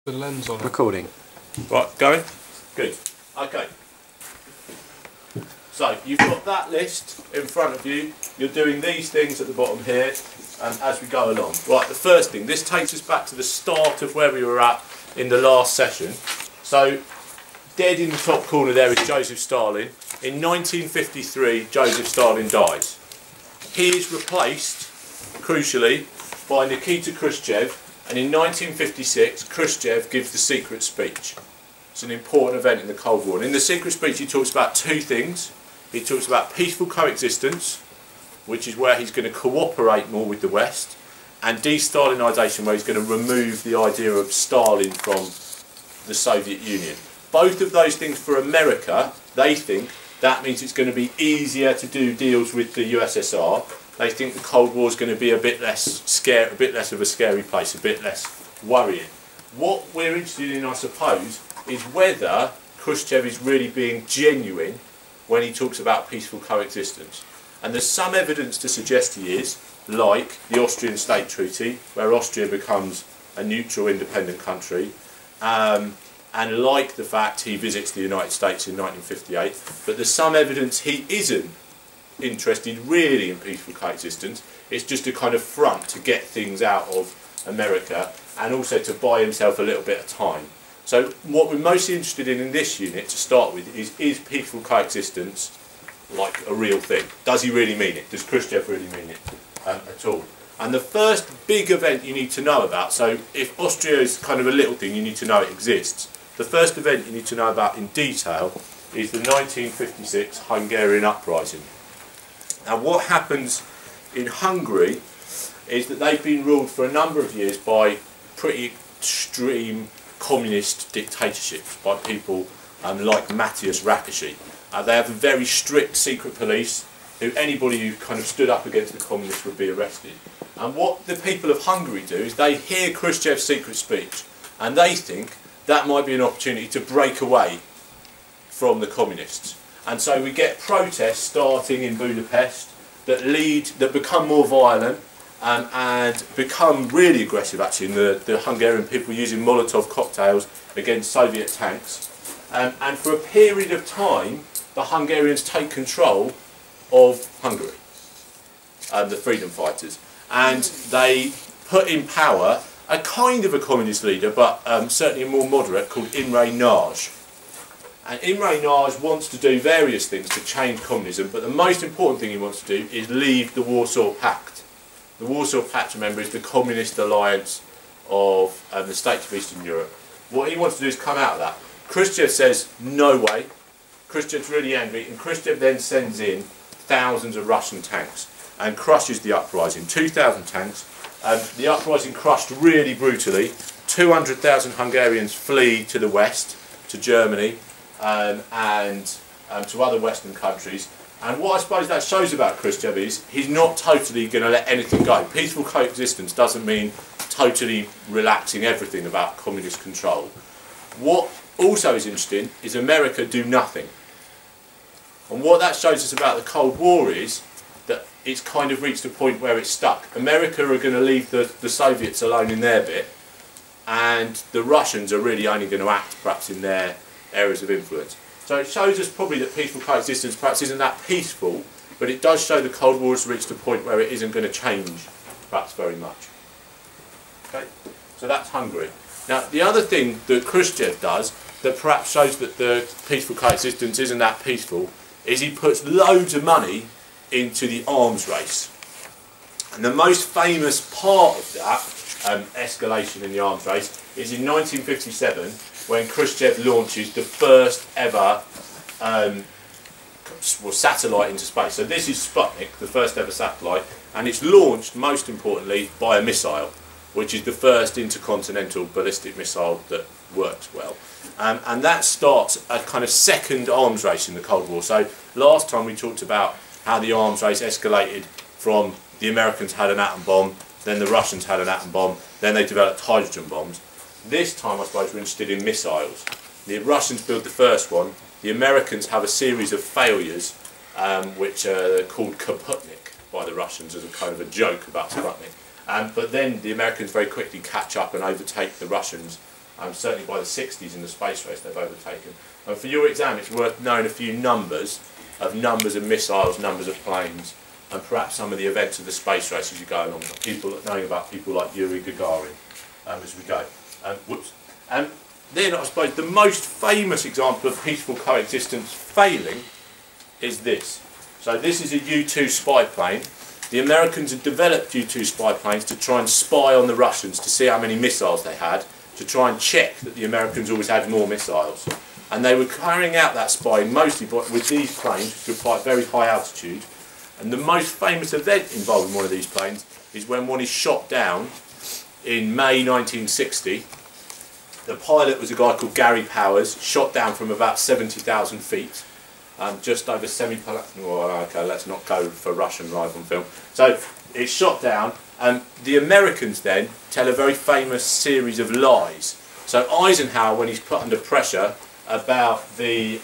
The lens on it. Recording. Right, going? Good. Okay. So, you've got that list in front of you. You're doing these things at the bottom here, and as we go along. Right, the first thing, this takes us back to the start of where we were at in the last session. So, dead in the top corner there is Joseph Stalin. In 1953, Joseph Stalin dies. He is replaced, crucially, by Nikita Khrushchev, and in 1956, Khrushchev gives the secret speech. It's an important event in the Cold War. And in the secret speech, he talks about two things. He talks about peaceful coexistence, which is where he's going to cooperate more with the West, and de-Stalinisation, where he's going to remove the idea of Stalin from the Soviet Union. Both of those things for America, they think that means it's going to be easier to do deals with the USSR. They think the Cold War is going to be a bit less of a scary place, a bit less worrying. What we're interested in, I suppose, is whether Khrushchev is really being genuine when he talks about peaceful coexistence. And there's some evidence to suggest he is, like the Austrian State Treaty, where Austria becomes a neutral, independent country, and like the fact he visits the United States in 1958. But there's some evidence he isn't interested really in peaceful coexistence. It's just a kind of front to get things out of America and also to buy himself a little bit of time. So what we're mostly interested in this unit to start with is peaceful coexistence like a real thing? Does he really mean it? Does Khrushchev really mean it at all? And the first big event you need to know about, so if Austria is kind of a little thing, you need to know it exists. The first event you need to know about in detail is the 1956 Hungarian uprising. Now what happens in Hungary is that they've been ruled for a number of years by pretty extreme communist dictatorships, by people like Matthias Rákosi. They have a very strict secret police, who anybody who kind of stood up against the communists would be arrested. And what the people of Hungary do is they hear Khrushchev's secret speech and they think that might be an opportunity to break away from the communists. And so we get protests starting in Budapest that become more violent and become really aggressive actually. The Hungarian people using Molotov cocktails against Soviet tanks. And for a period of time the Hungarians take control of Hungary, the freedom fighters, and they put in power a kind of a communist leader, but certainly a more moderate, called Imre Nagy. And Imre Nagy wants to do various things to change communism, but the most important thing he wants to do is leave the Warsaw Pact. The Warsaw Pact, remember, is the communist alliance of the states of Eastern Europe. What he wants to do is come out of that. Khrushchev says, no way. Khrushchev's really angry, and Khrushchev then sends in thousands of Russian tanks and crushes the uprising. 2,000 tanks. The uprising crushed really brutally. 200,000 Hungarians flee to the west, to Germany, and to other Western countries. And what I suppose that shows about Khrushchev is he's not totally going to let anything go. Peaceful coexistence doesn't mean totally relaxing everything about communist control. What also is interesting is America do nothing. And what that shows us about the Cold War is that it's kind of reached a point where it's stuck. America are going to leave the Soviets alone in their bit, and the Russians are really only going to act perhaps in their areas of influence. So it shows us probably that peaceful coexistence perhaps isn't that peaceful, but it does show the Cold War has reached a point where it isn't going to change perhaps very much. Okay, so that's Hungary. Now the other thing that Khrushchev does that perhaps shows that the peaceful coexistence isn't that peaceful is he puts loads of money into the arms race. And the most famous part of that escalation in the arms race is in 1957 when Khrushchev launches the first ever satellite into space. So this is Sputnik, the first ever satellite, and it's launched most importantly by a missile, which is the first intercontinental ballistic missile that works well. And that starts a kind of second arms race in the Cold War. So last time we talked about how the arms race escalated from the Americans had an atom bomb, then the Russians had an atom bomb, then they developed hydrogen bombs. This time I suppose we're interested in missiles. The Russians build the first one, the Americans have a series of failures which are called Kaputnik by the Russians as a kind of a joke about Sputnik. But then the Americans very quickly catch up and overtake the Russians certainly by the 60s in the space race they've overtaken. And for your exam it's worth knowing a few numbers of missiles, numbers of planes, and perhaps some of the events of the space race as you go along. Knowing about people like Yuri Gagarin as we go. And then I suppose the most famous example of peaceful coexistence failing is this. So this is a U-2 spy plane. The Americans had developed U-2 spy planes to try and spy on the Russians to see how many missiles they had, to try and check that the Americans always had more missiles. And they were carrying out that spying mostly with these planes, which could fly at very high altitude. And the most famous event involving one of these planes is when one is shot down in May 1960. The pilot was a guy called Gary Powers, shot down from about 70,000 feet, just over okay, let's not go for Russian live on film. So it's shot down, and the Americans then tell a very famous series of lies. So Eisenhower, when he's put under pressure about the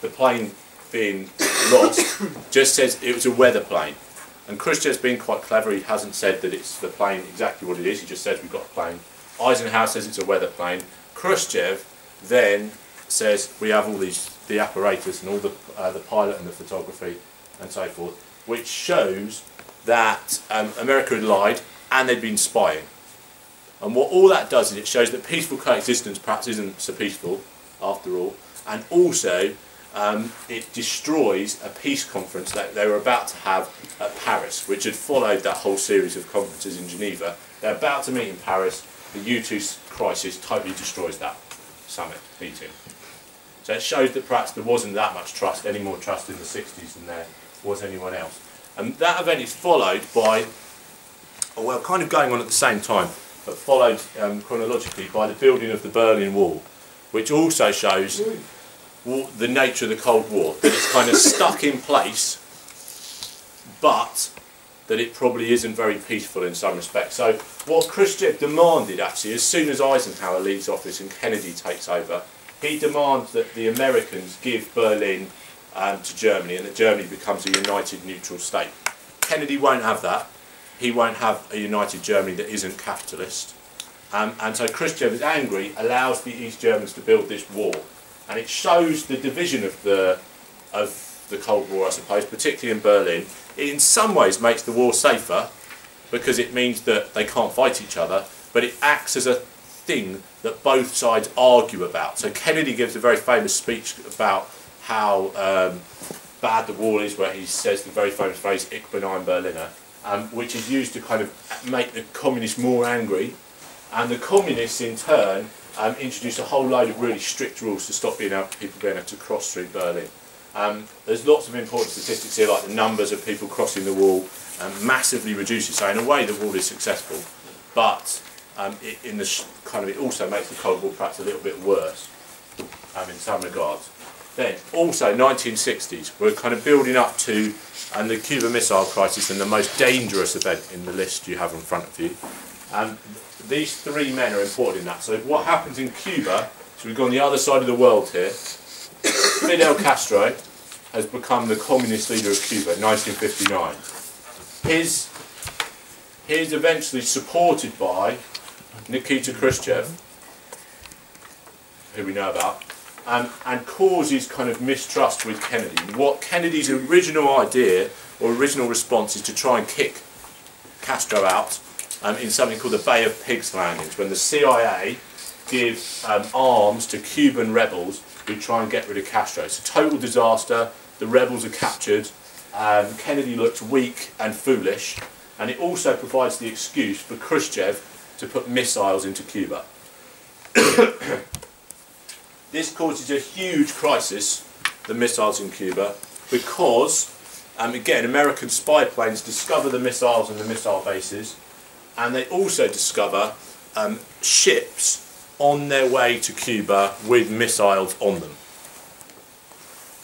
plane being lost, just says it was a weather plane. And Khrushchev's been quite clever. He hasn't said that it's the plane exactly what it is. He just says we've got a plane. Eisenhower says it's a weather plane. Khrushchev then says we have all the apparatus and all the pilot and the photography and so forth, which shows that America had lied and they'd been spying. And what all that does is it shows that peaceful coexistence perhaps isn't so peaceful after all, and also it destroys a peace conference that they were about to have at Paris, which had followed that whole series of conferences in Geneva. They're about to meet in Paris. The U-2 crisis totally destroys that summit meeting. So it shows that perhaps there wasn't that much trust, any more trust in the 60s than there was anyone else. And that event is followed by, well, kind of going on at the same time, but followed chronologically by the building of the Berlin Wall, which also shows the nature of the Cold War, that it's kind of stuck in place, but that it probably isn't very peaceful in some respects. So what Khrushchev demanded, actually, as soon as Eisenhower leaves office and Kennedy takes over, he demands that the Americans give Berlin to Germany and that Germany becomes a united neutral state. Kennedy won't have that. He won't have a united Germany that isn't capitalist. And so Khrushchev is angry, allows the East Germans to build this wall. And it shows the division of the Cold War, I suppose, particularly in Berlin. It in some ways makes the war safer because it means that they can't fight each other, but it acts as a thing that both sides argue about. So Kennedy gives a very famous speech about how bad the wall is, where he says the very famous phrase, "Ich bin ein Berliner," which is used to kind of make the communists more angry. And the communists, in turn, introduce a whole load of really strict rules to stop people being able to cross through Berlin. There's lots of important statistics here, like the numbers of people crossing the wall massively reduces. So in a way, the wall is successful, but it also makes the Cold War perhaps a little bit worse in some regards. Then also 1960s, we're kind of building up to the Cuban Missile Crisis, and the most dangerous event in the list you have in front of you. These three men are important in that. So what happens in Cuba, so we've gone the other side of the world here. Fidel Castro has become the communist leader of Cuba in 1959. He's eventually supported by Nikita Khrushchev, who we know about, and causes kind of mistrust with Kennedy. What Kennedy's original idea or original response is to try and kick Castro out in something called the Bay of Pigs landings, when the CIA give arms to Cuban rebels who try and get rid of Castro. It's a total disaster. The rebels are captured. Kennedy looks weak and foolish, and it also provides the excuse for Khrushchev to put missiles into Cuba. This causes a huge crisis, the missiles in Cuba, because again, American spy planes discover the missiles and the missile bases, and they also discover ships on their way to Cuba with missiles on them.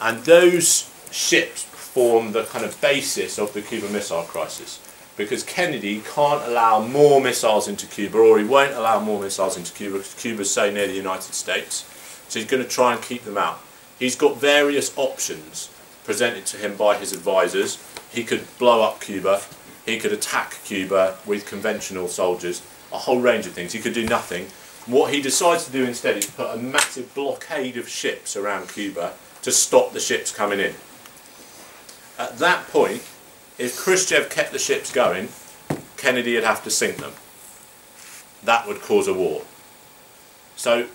And those ships form the kind of basis of the Cuban Missile Crisis, because Kennedy can't allow more missiles into Cuba, or he won't allow more missiles into Cuba because Cuba's so near the United States, so he's going to try and keep them out. He's got various options presented to him by his advisors. He could blow up Cuba, he could attack Cuba with conventional soldiers, a whole range of things. He could do nothing. What he decides to do instead is put a massive blockade of ships around Cuba to stop the ships coming in. At that point, if Khrushchev kept the ships going, Kennedy would have to sink them. That would cause a war. So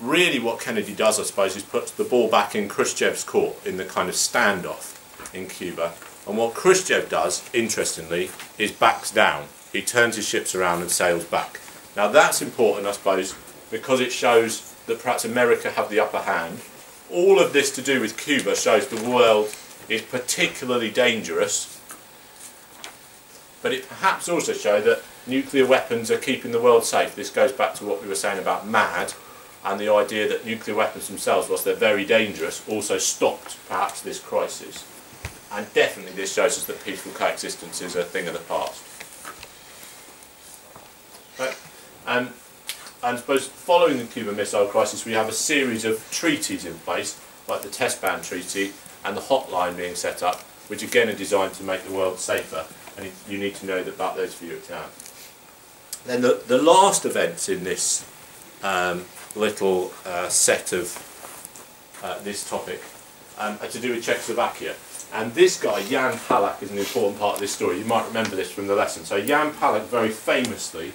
really what Kennedy does, I suppose, is puts the ball back in Khrushchev's court in the kind of standoff in Cuba. And what Khrushchev does, interestingly, is backs down. He turns his ships around and sails back. Now that's important, I suppose, because it shows that perhaps America have the upper hand. All of this to do with Cuba shows the world is particularly dangerous, but it perhaps also shows that nuclear weapons are keeping the world safe. This goes back to what we were saying about MAD, and the idea that nuclear weapons themselves, whilst they're very dangerous, also stopped perhaps this crisis. And definitely this shows us that peaceful coexistence is a thing of the past. Right. And I suppose following the Cuban Missile Crisis, we have a series of treaties in place, like the Test Ban Treaty and the hotline being set up, which again are designed to make the world safer, and you need to know about those for your exam. Then the last events in this little set of this topic are to do with Czechoslovakia. And this guy, Jan Palach, is an important part of this story. You might remember this from the lesson. So Jan Palach very famously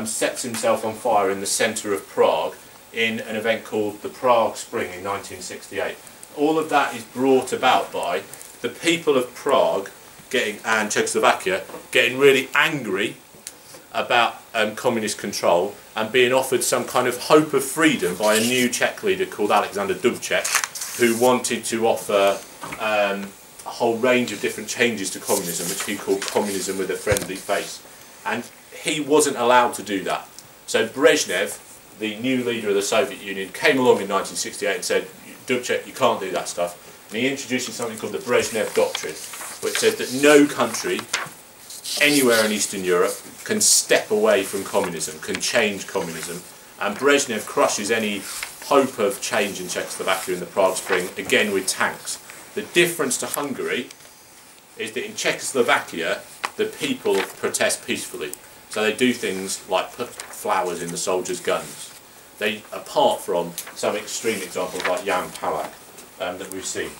sets himself on fire in the centre of Prague in an event called the Prague Spring in 1968. All of that is brought about by the people of Prague and Czechoslovakia getting really angry about communist control and being offered some kind of hope of freedom by a new Czech leader called Alexander Dubček, who wanted to offer a whole range of different changes to communism, which he called communism with a friendly face. And he wasn't allowed to do that. So Brezhnev, the new leader of the Soviet Union, came along in 1968 and said, Dubček, you can't do that stuff. And he introduced something called the Brezhnev Doctrine, which said that no country anywhere in Eastern Europe can step away from communism, can change communism. And Brezhnev crushes any hope of change in Czechoslovakia in the Prague Spring, again with tanks. The difference to Hungary is that in Czechoslovakia, the people protest peacefully. So they do things like put flowers in the soldiers' guns. Apart from some extreme examples like Jan Palach that we've seen.